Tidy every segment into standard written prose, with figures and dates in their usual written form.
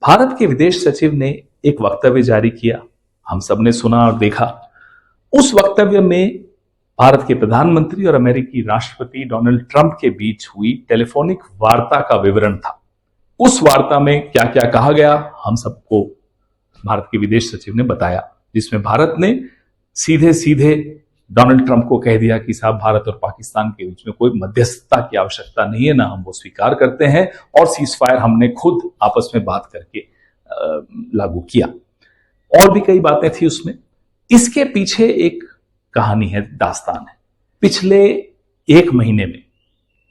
भारत के विदेश सचिव ने एक वक्तव्य जारी किया। हम सबने सुना और देखा। उस वक्तव्य में भारत के प्रधानमंत्री और अमेरिकी राष्ट्रपति डोनाल्ड ट्रंप के बीच हुई टेलीफोनिक वार्ता का विवरण था। उस वार्ता में क्या क्या कहा गया, हम सबको भारत के विदेश सचिव ने बताया, जिसमें भारत ने सीधे सीधे डोनाल्ड ट्रंप को कह दिया कि साहब, भारत और पाकिस्तान के बीच में कोई मध्यस्थता की आवश्यकता नहीं है, ना हम वो स्वीकार करते हैं, और सीज फायर हमने खुद आपस में बात करके लागू किया। और भी कई बातें थी उसमें। इसके पीछे एक कहानी है, दास्तान है। पिछले एक महीने में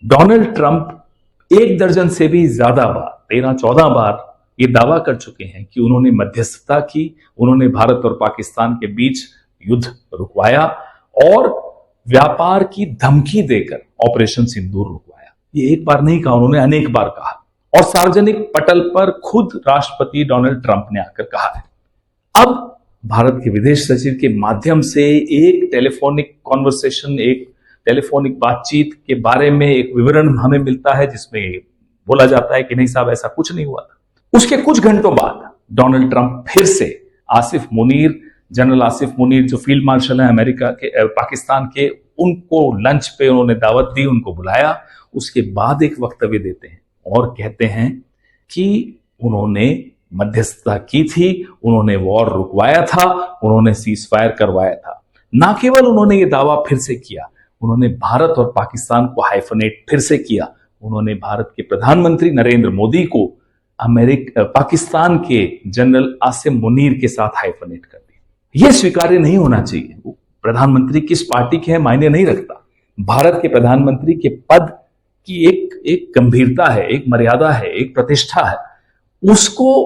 डोनाल्ड ट्रंप 1 दर्जन से भी ज्यादा बार, 13-14 बार ये दावा कर चुके हैं कि उन्होंने मध्यस्थता की, उन्होंने भारत और पाकिस्तान के बीच युद्ध रुकवाया और व्यापार की धमकी देकर ऑपरेशन सिंदूर रुकवाया। ये एक बार नहीं कहा, उन्होंने अनेक बार कहा, और सार्वजनिक पटल पर खुद राष्ट्रपति डोनाल्ड ट्रंप ने आकर कहा है। अब भारत के विदेश सचिव के माध्यम से एक टेलीफोनिक कॉन्वर्सेशन, एक टेलीफोनिक बातचीत के बारे में एक विवरण हमें मिलता है, जिसमें बोला जाता है कि नहीं साहब, ऐसा कुछ नहीं हुआ था। उसके कुछ घंटों बाद डोनाल्ड ट्रंप फिर से आसिफ मुनीर, जनरल आसिफ मुनीर जो फील्ड मार्शल है अमेरिका के, पाकिस्तान के, उनको लंच पे उन्होंने दावत दी, उनको बुलाया। उसके बाद एक वक्तव्य देते हैं और कहते हैं कि उन्होंने मध्यस्थता की थी, उन्होंने वॉर रुकवाया था, उन्होंने सीज फायर करवाया था। ना केवल उन्होंने ये दावा फिर से किया, उन्होंने भारत और पाकिस्तान को हाइफनेट फिर से किया। उन्होंने भारत के प्रधानमंत्री नरेंद्र मोदी को पाकिस्तान के जनरल आसिम मुनीर के साथ हाइफनेट कर दिया। यह स्वीकार्य नहीं होना चाहिए। प्रधानमंत्री किस पार्टी के हैं मायने नहीं रखता। भारत के प्रधानमंत्री के पद की एक गंभीरता है, एक मर्यादा है, एक प्रतिष्ठा है। उसको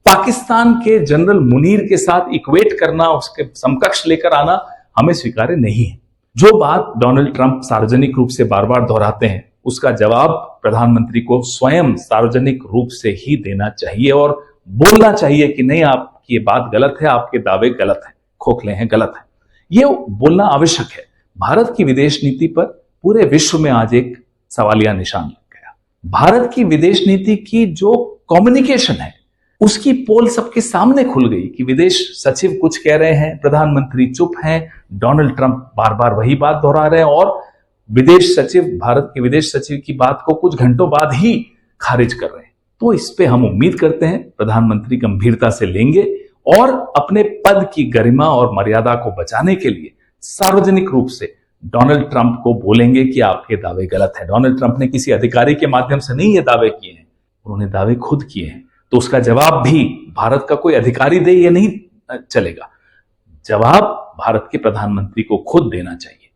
पाकिस्तान के जनरल मुनीर के साथ इक्वेट करना, उसके समकक्ष लेकर आना हमें स्वीकार्य नहीं है। जो बात डोनाल्ड ट्रंप सार्वजनिक रूप से बार बार दोहराते हैं, उसका जवाब प्रधानमंत्री को स्वयं सार्वजनिक रूप से ही देना चाहिए और बोलना चाहिए कि नहीं, आपकी ये बात गलत है, आपके दावे गलत है, खोखले हैं, गलत है। ये बोलना आवश्यक है। भारत की विदेश नीति पर पूरे विश्व में आज एक सवालिया निशान लग गया। भारत की विदेश नीति की जो कम्युनिकेशन है, उसकी पोल सबके सामने खुल गई कि विदेश सचिव कुछ कह रहे हैं, प्रधानमंत्री चुप हैं, डोनाल्ड ट्रंप बार बार वही बात दोहरा रहे हैं, और विदेश सचिव, भारत के विदेश सचिव की बात को कुछ घंटों बाद ही खारिज कर रहे हैं। तो इस पे हम उम्मीद करते हैं प्रधानमंत्री गंभीरता से लेंगे और अपने पद की गरिमा और मर्यादा को बचाने के लिए सार्वजनिक रूप से डोनाल्ड ट्रंप को बोलेंगे कि आपके दावे गलत है। डोनाल्ड ट्रंप ने किसी अधिकारी के माध्यम से नहीं ये दावे किए हैं, उन्होंने दावे खुद किए हैं। तो उसका जवाब भी भारत का कोई अधिकारी दे, ये नहीं चलेगा। जवाब भारत के प्रधानमंत्री को खुद देना चाहिए।